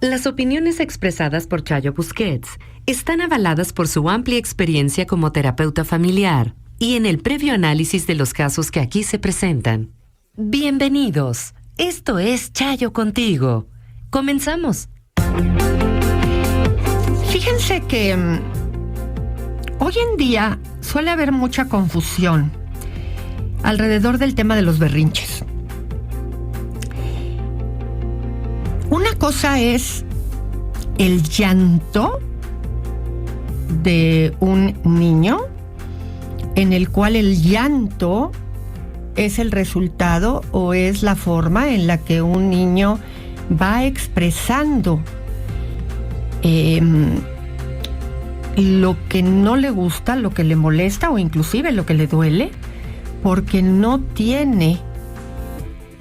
Las opiniones expresadas por Chayo Busquets están avaladas por su amplia experiencia como terapeuta familiar y en el previo análisis de los casos que aquí se presentan. Bienvenidos. Esto es Chayo Contigo. Comenzamos. Fíjense que hoy en día suele haber mucha confusión alrededor del tema de los berrinches. Una cosa es el llanto de un niño, en el cual el llanto es el resultado o es la forma en la que un niño va expresando lo que no le gusta, lo que le molesta o inclusive lo que le duele, porque no tiene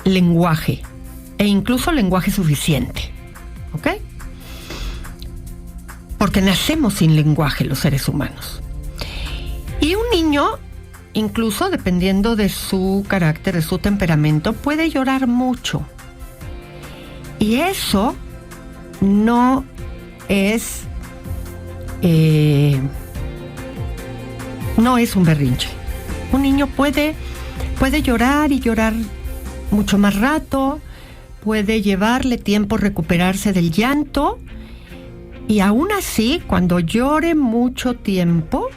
lenguaje e incluso lenguaje suficiente, ¿ok? Porque nacemos sin lenguaje los seres humanos. Y un niño, incluso dependiendo de su carácter, de su temperamento, puede llorar mucho. Y eso no es un berrinche. Un niño puede llorar y llorar mucho más rato, puede llevarle tiempo recuperarse del llanto, y aún así, cuando llore mucho tiempo,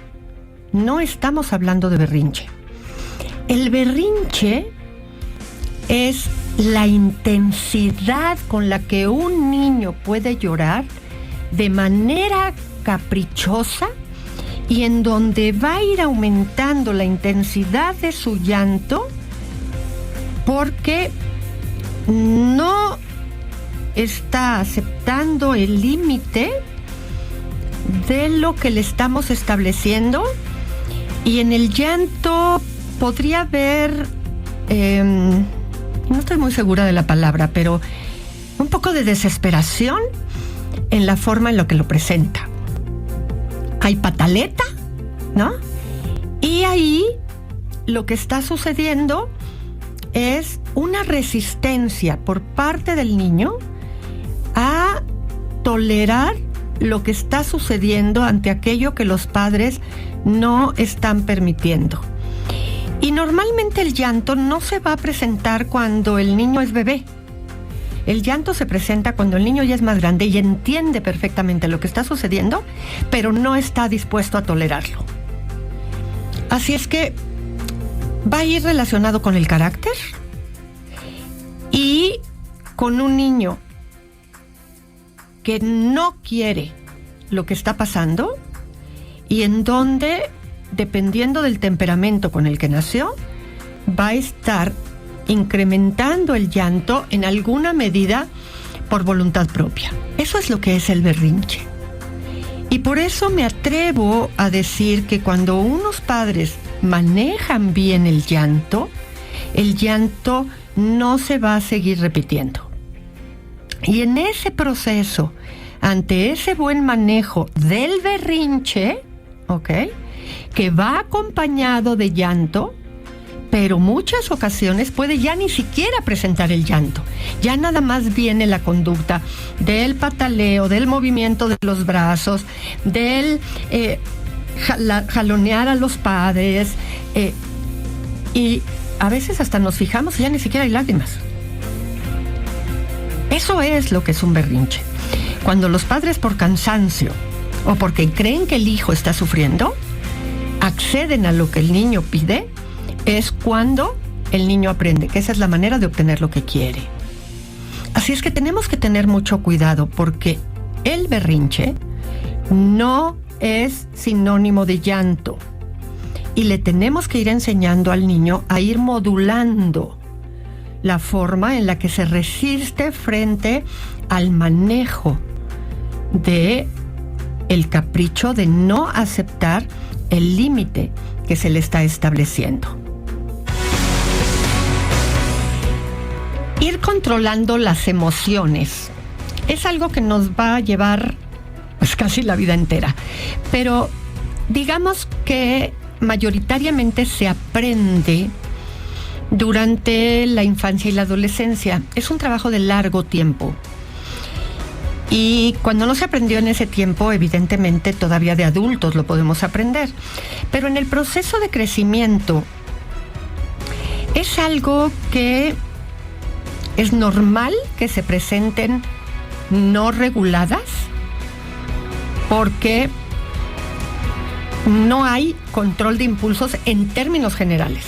no estamos hablando de berrinche. El berrinche es la intensidad con la que un niño puede llorar de manera caprichosa y en donde va a ir aumentando la intensidad de su llanto porque no está aceptando el límite de lo que le estamos estableciendo, y en el llanto podría haber, no estoy muy segura de la palabra, pero un poco de desesperación en la forma en la que lo presenta. Hay pataleta, ¿no? Y ahí lo que está sucediendo es una resistencia por parte del niño a tolerar lo que está sucediendo ante aquello que los padres no están permitiendo. Y normalmente el llanto no se va a presentar cuando el niño es bebé. El llanto se presenta cuando el niño ya es más grande y entiende perfectamente lo que está sucediendo, pero no está dispuesto a tolerarlo. Así es que va a ir relacionado con el carácter y con un niño que no quiere lo que está pasando y en donde, dependiendo del temperamento con el que nació, va a estar incrementando el llanto en alguna medida por voluntad propia. Eso es lo que es el berrinche. Y por eso me atrevo a decir que cuando unos padres manejan bien el llanto no se va a seguir repitiendo. Y en ese proceso, ante ese buen manejo del berrinche, ¿ok?, que va acompañado de llanto, pero muchas ocasiones puede ya ni siquiera presentar el llanto. Ya nada más viene la conducta del pataleo, del movimiento de los brazos, del jalonear a los padres, y a veces hasta nos fijamos y ya ni siquiera hay lágrimas. Eso es lo que es un berrinche. Cuando los padres, por cansancio o porque creen que el hijo está sufriendo, acceden a lo que el niño pide, es cuando el niño aprende que esa es la manera de obtener lo que quiere. Así es que tenemos que tener mucho cuidado, porque el berrinche no es sinónimo de llanto, y le tenemos que ir enseñando al niño a ir modulando la forma en la que se resiste frente al manejo de el capricho de no aceptar el límite que se le está estableciendo. Ir controlando las emociones es algo que nos va a llevar pues casi la vida entera, pero digamos que mayoritariamente se aprende durante la infancia y la adolescencia. Es un trabajo de largo tiempo. Y cuando no se aprendió en ese tiempo, evidentemente todavía de adultos lo podemos aprender. Pero en el proceso de crecimiento es algo que es normal que se presenten no reguladas, porque no hay control de impulsos en términos generales.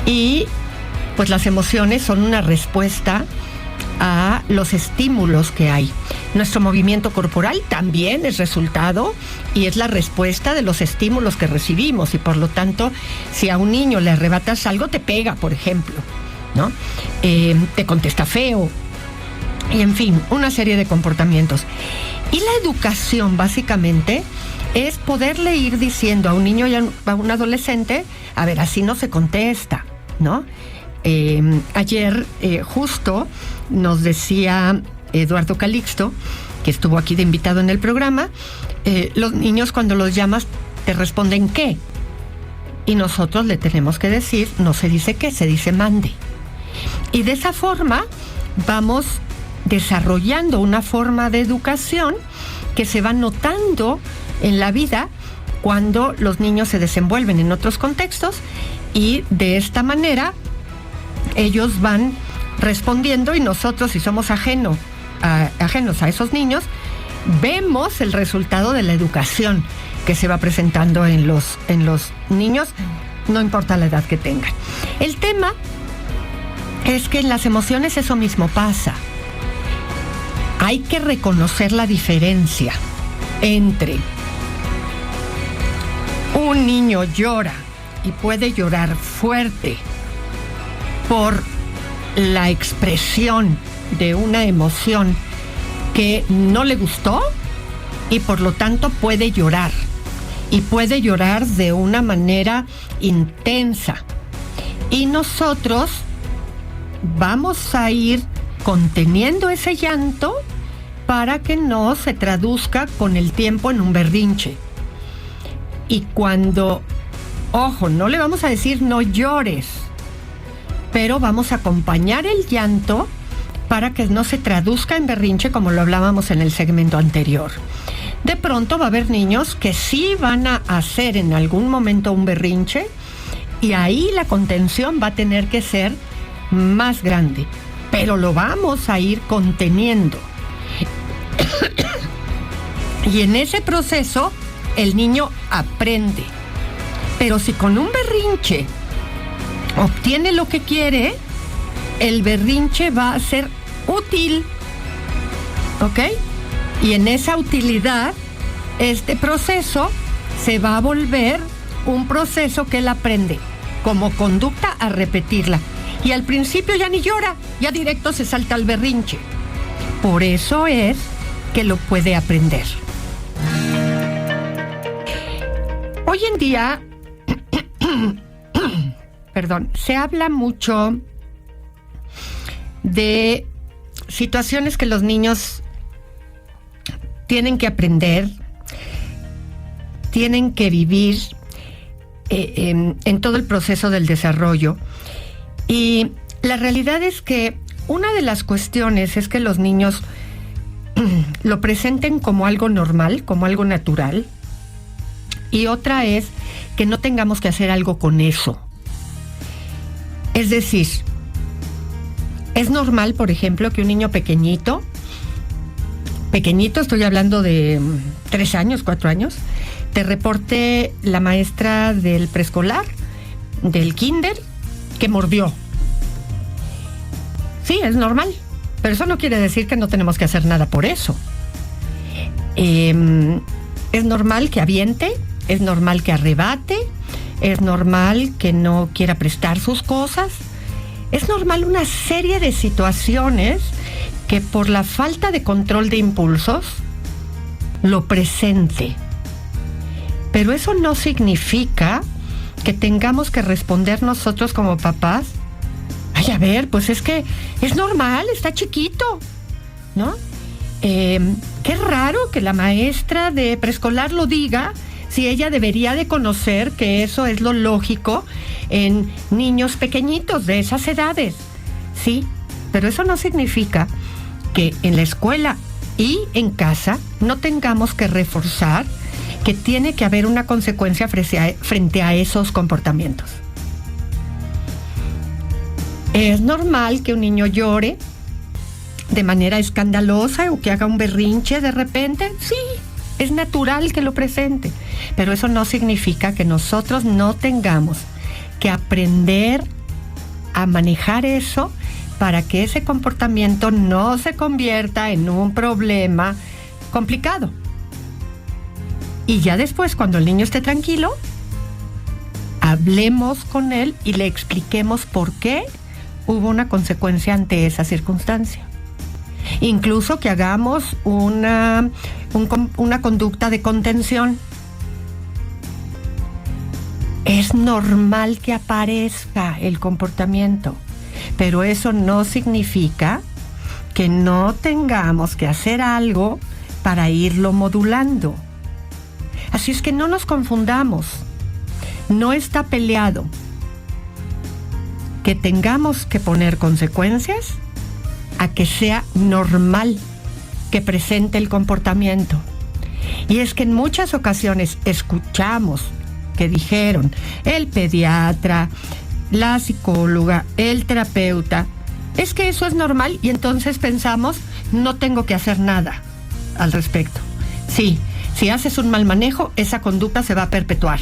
Y pues las emociones son una respuesta a los estímulos que hay. Nuestro movimiento corporal también es resultado y es la respuesta de los estímulos que recibimos, y por lo tanto, si a un niño le arrebatas algo, te pega, por ejemplo, ¿no? Te contesta feo, y en fin, una serie de comportamientos. Y la educación, básicamente, es poderle ir diciendo a un niño y a un adolescente, a ver, así no se contesta, ¿no? Ayer justo nos decía Eduardo Calixto, que estuvo aquí de invitado en el programa, los niños cuando los llamas te responden ¿qué? Y nosotros le tenemos que decir, no se dice qué, se dice mande. Y de esa forma vamos desarrollando una forma de educación que se va notando en la vida cuando los niños se desenvuelven en otros contextos, y de esta manera ellos van respondiendo, y nosotros, si somos ajenos a esos niños, vemos el resultado de la educación que se va presentando en los niños, no importa la edad que tengan. El tema es que en las emociones eso mismo pasa. Hay que reconocer la diferencia entre un niño llora y puede llorar fuerte por la expresión de una emoción que no le gustó, y por lo tanto puede llorar, y puede llorar de una manera intensa, y nosotros vamos a ir conteniendo ese llanto para que no se traduzca con el tiempo en un berrinche. Y cuando, ojo, no le vamos a decir no llores, pero vamos a acompañar el llanto para que no se traduzca en berrinche, como lo hablábamos en el segmento anterior. De pronto va a haber niños que sí van a hacer en algún momento un berrinche, y ahí la contención va a tener que ser más grande, pero lo vamos a ir conteniendo. Y en ese proceso el niño aprende. Pero si con un berrinche obtiene lo que quiere, el berrinche va a ser útil, ¿ok? Y en esa utilidad, este proceso se va a volver un proceso que él aprende como conducta a repetirla. Y al principio ya ni llora, ya directo se salta al berrinche. Por eso es que lo puede aprender. Hoy en día, se habla mucho de situaciones que los niños tienen que aprender, tienen que vivir en todo el proceso del desarrollo. Y la realidad es que una de las cuestiones es que los niños lo presenten como algo normal, como algo natural, y otra es que no tengamos que hacer algo con eso. Es decir, es normal, por ejemplo, que un niño pequeñito, estoy hablando de 3 años, 4 años, te reporte la maestra del preescolar, del kinder, que mordió. Sí, es normal, pero eso no quiere decir que no tenemos que hacer nada por eso. Es normal que aviente, es normal que arrebate, es normal que no quiera prestar sus cosas. Es normal una serie de situaciones que por la falta de control de impulsos lo presente. Pero eso no significa que tengamos que responder nosotros como papás. Ay, a ver, pues es que es normal, está chiquito, ¿no? Qué raro que la maestra de preescolar lo diga, si ella debería de conocer que eso es lo lógico en niños pequeñitos de esas edades. Sí, pero eso no significa que en la escuela y en casa no tengamos que reforzar que tiene que haber una consecuencia frente a esos comportamientos. Es normal que un niño llore de manera escandalosa o que haga un berrinche de repente. Sí, es natural que lo presente, pero eso no significa que nosotros no tengamos que aprender a manejar eso para que ese comportamiento no se convierta en un problema complicado. Y ya después, cuando el niño esté tranquilo, hablemos con él y le expliquemos por qué hubo una consecuencia ante esa circunstancia. Incluso que hagamos una conducta de contención. Es normal que aparezca el comportamiento, pero eso no significa que no tengamos que hacer algo para irlo modulando. Así es que no nos confundamos. No está peleado que tengamos que poner consecuencias a que sea normal que presente el comportamiento. Y es que en muchas ocasiones escuchamos que dijeron el pediatra, la psicóloga, el terapeuta, es que eso es normal, y entonces pensamos, no tengo que hacer nada al respecto. Sí, si haces un mal manejo, esa conducta se va a perpetuar.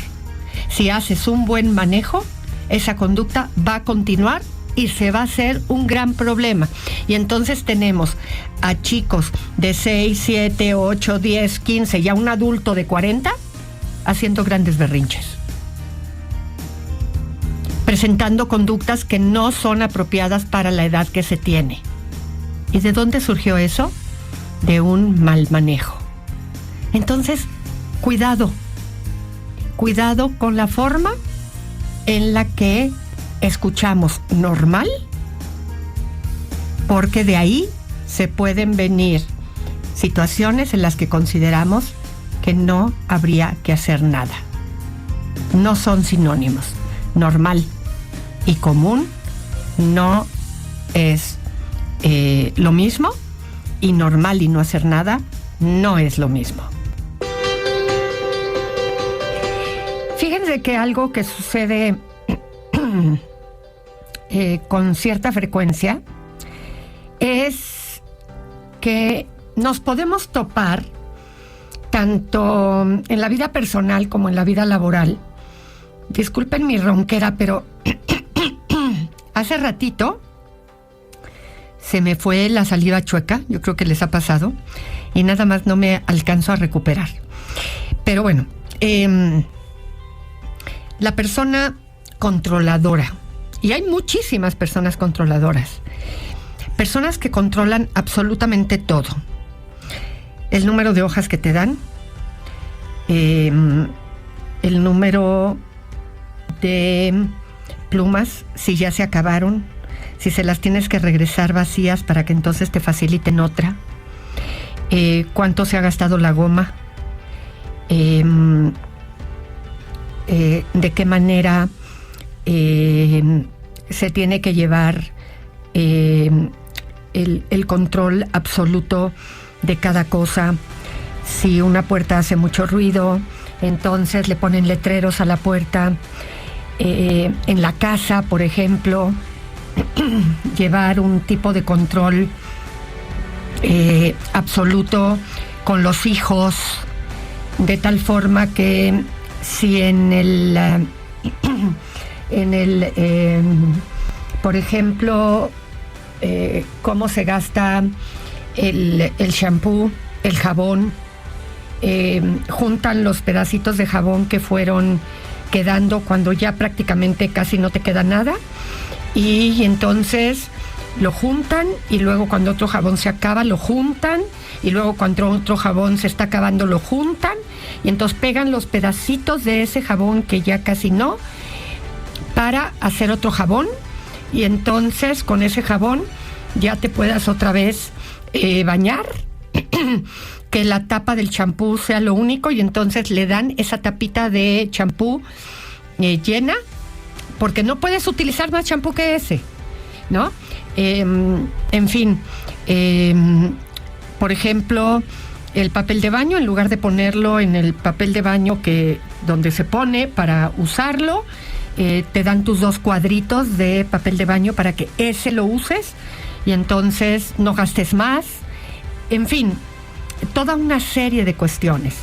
Si haces un buen manejo, esa conducta va a continuar y se va a hacer un gran problema. Y entonces tenemos a chicos de 6, 7, 8, 10, 15 y a un adulto de 40 haciendo grandes berrinches, presentando conductas que no son apropiadas para la edad que se tiene. ¿Y de dónde surgió eso? De un mal manejo. Entonces, cuidado con la forma en la que escuchamos normal, porque de ahí se pueden venir situaciones en las que consideramos que no habría que hacer nada. No son sinónimos. Normal y común no es lo mismo, y normal y no hacer nada no es lo mismo. Fíjense que algo que sucede con cierta frecuencia es que nos podemos topar tanto en la vida personal como en la vida laboral. Disculpen mi ronquera, pero hace ratito se me fue la saliva chueca, yo creo que les ha pasado, y nada más no me alcanzo a recuperar. Pero bueno, la persona controladora, y hay muchísimas personas controladoras, personas que controlan absolutamente todo. El número de hojas que te dan, el número de plumas, si ya se acabaron, si se las tienes que regresar vacías para que entonces te faciliten otra, cuánto se ha gastado la goma, de qué manera se tiene que llevar el control absoluto de cada cosa. Si una puerta hace mucho ruido, entonces le ponen letreros a la puerta. En la casa, por ejemplo, llevar un tipo de control absoluto con los hijos, de tal forma que si por ejemplo, cómo se gasta el shampoo, el jabón, juntan los pedacitos de jabón que fueron quedando cuando ya prácticamente casi no te queda nada, y entonces lo juntan, y luego cuando otro jabón se acaba lo juntan, y luego cuando otro jabón se está acabando lo juntan, y entonces pegan los pedacitos de ese jabón que ya casi no, para hacer otro jabón, y entonces con ese jabón ya te puedas otra vez bañar, que la tapa del champú sea lo único, y entonces le dan esa tapita de champú llena, porque no puedes utilizar más champú que ese, ¿no? En fin, Por ejemplo, el papel de baño, en lugar de ponerlo en el papel de baño donde se pone para usarlo, te dan tus 2 cuadritos de papel de baño para que ese lo uses y entonces no gastes más. En fin, toda una serie de cuestiones.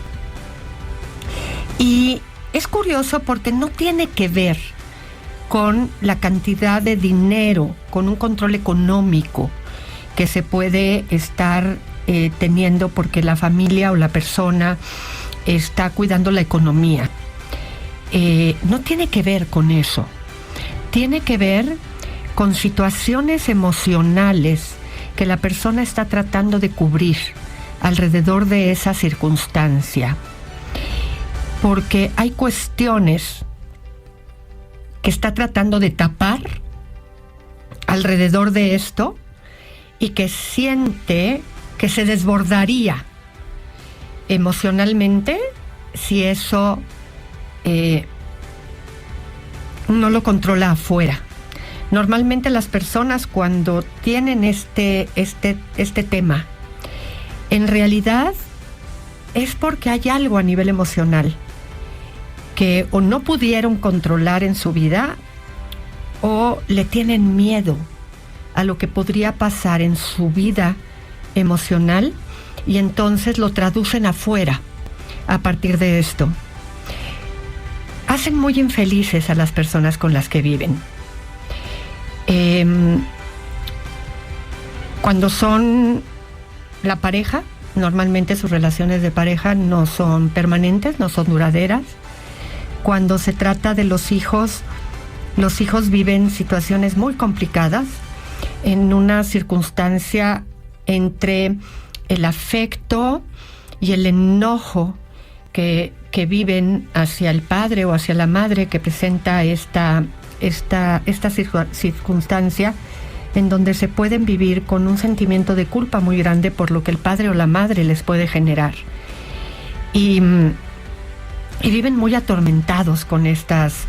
Y es curioso porque no tiene que ver con la cantidad de dinero, con un control económico que se puede estar teniendo porque la familia o la persona está cuidando la economía. No tiene que ver con eso. Tiene que ver con situaciones emocionales que la persona está tratando de cubrir alrededor de esa circunstancia. Porque hay cuestiones que está tratando de tapar alrededor de esto y que siente que se desbordaría emocionalmente si eso no lo controla afuera. Normalmente las personas cuando tienen este tema, en realidad es porque hay algo a nivel emocional que o no pudieron controlar en su vida o le tienen miedo a lo que podría pasar en su vida emocional y entonces lo traducen afuera a partir de esto. Hacen muy infelices a las personas con las que viven. Cuando son la pareja, normalmente sus relaciones de pareja no son permanentes, no son duraderas. Cuando se trata de los hijos viven situaciones muy complicadas en una circunstancia entre el afecto y el enojo que viven hacia el padre o hacia la madre que presenta esta circunstancia, en donde se pueden vivir con un sentimiento de culpa muy grande por lo que el padre o la madre les puede generar. Y viven muy atormentados con estas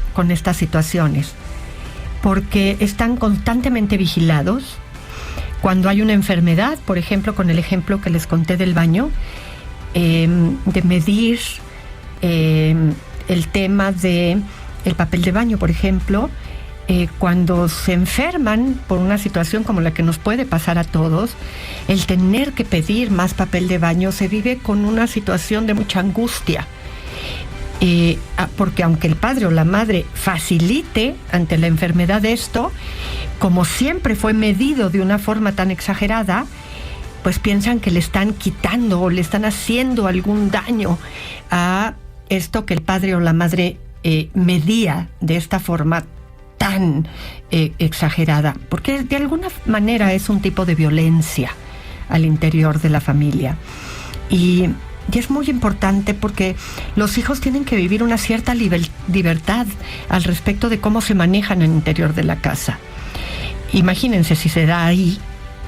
situaciones, porque están constantemente vigilados. Cuando hay una enfermedad, por ejemplo, con el ejemplo que les conté del baño, de medir el tema de el papel de baño, por ejemplo, cuando se enferman por una situación como la que nos puede pasar a todos, el tener que pedir más papel de baño se vive con una situación de mucha angustia. Porque aunque el padre o la madre facilite ante la enfermedad esto, como siempre fue medido de una forma tan exagerada, pues piensan que le están quitando o le están haciendo algún daño a esto que el padre o la madre medía de esta forma tan exagerada, porque de alguna manera es un tipo de violencia al interior de la familia. Y es muy importante porque los hijos tienen que vivir una cierta libertad al respecto de cómo se manejan en el interior de la casa. Imagínense si se da ahí,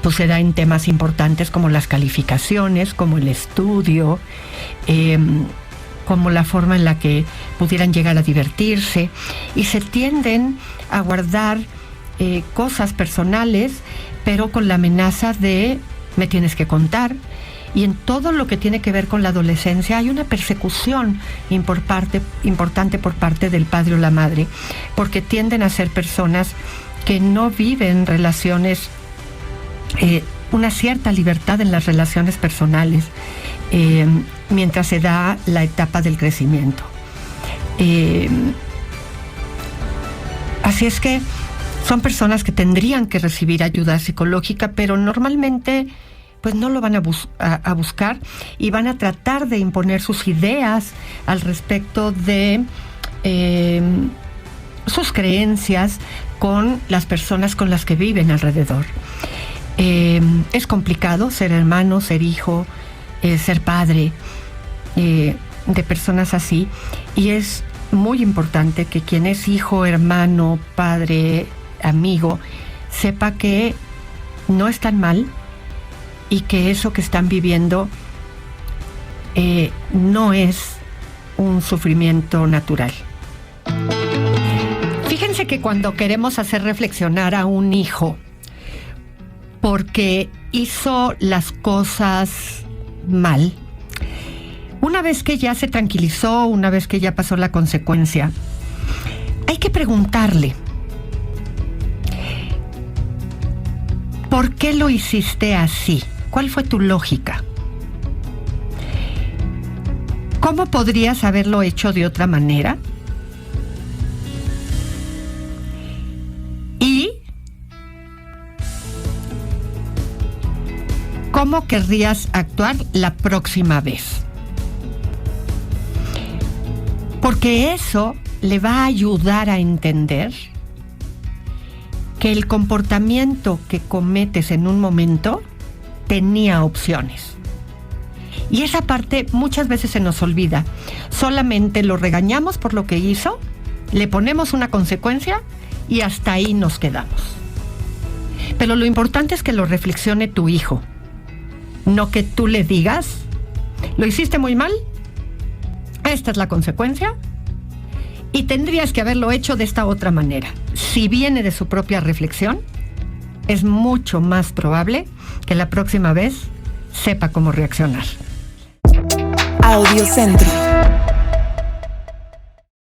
pues se da en temas importantes como las calificaciones, como el estudio, como la forma en la que pudieran llegar a divertirse, y se tienden a guardar cosas personales, pero con la amenaza de me tienes que contar. Y en todo lo que tiene que ver con la adolescencia hay una persecución importante por parte del padre o la madre, porque tienden a ser personas que no viven relaciones, una cierta libertad en las relaciones personales, mientras se da la etapa del crecimiento. Así es que son personas que tendrían que recibir ayuda psicológica, pero normalmente pues no lo van a buscar y van a tratar de imponer sus ideas al respecto de sus creencias con las personas con las que viven alrededor. Es complicado ser hermano, ser hijo, ser padre de personas así, y es muy importante que quien es hijo, hermano, padre, amigo, sepa que no están mal y que eso que están viviendo no es un sufrimiento natural. Fíjense que cuando queremos hacer reflexionar a un hijo porque hizo las cosas mal, una vez que ya se tranquilizó, una vez que ya pasó la consecuencia, hay que preguntarle, ¿por qué lo hiciste así? ¿Cuál fue tu lógica? ¿Cómo podrías haberlo hecho de otra manera? ¿Y cómo querrías actuar la próxima vez? Porque eso le va a ayudar a entender que el comportamiento que cometes en un momento tenía opciones. Y esa parte muchas veces se nos olvida. Solamente lo regañamos por lo que hizo, le ponemos una consecuencia y hasta ahí nos quedamos. Pero lo importante es que lo reflexione tu hijo, no que tú le digas, lo hiciste muy mal, esta es la consecuencia y tendrías que haberlo hecho de esta otra manera. Si viene de su propia reflexión, es mucho más probable que la próxima vez sepa cómo reaccionar. Audiocentro.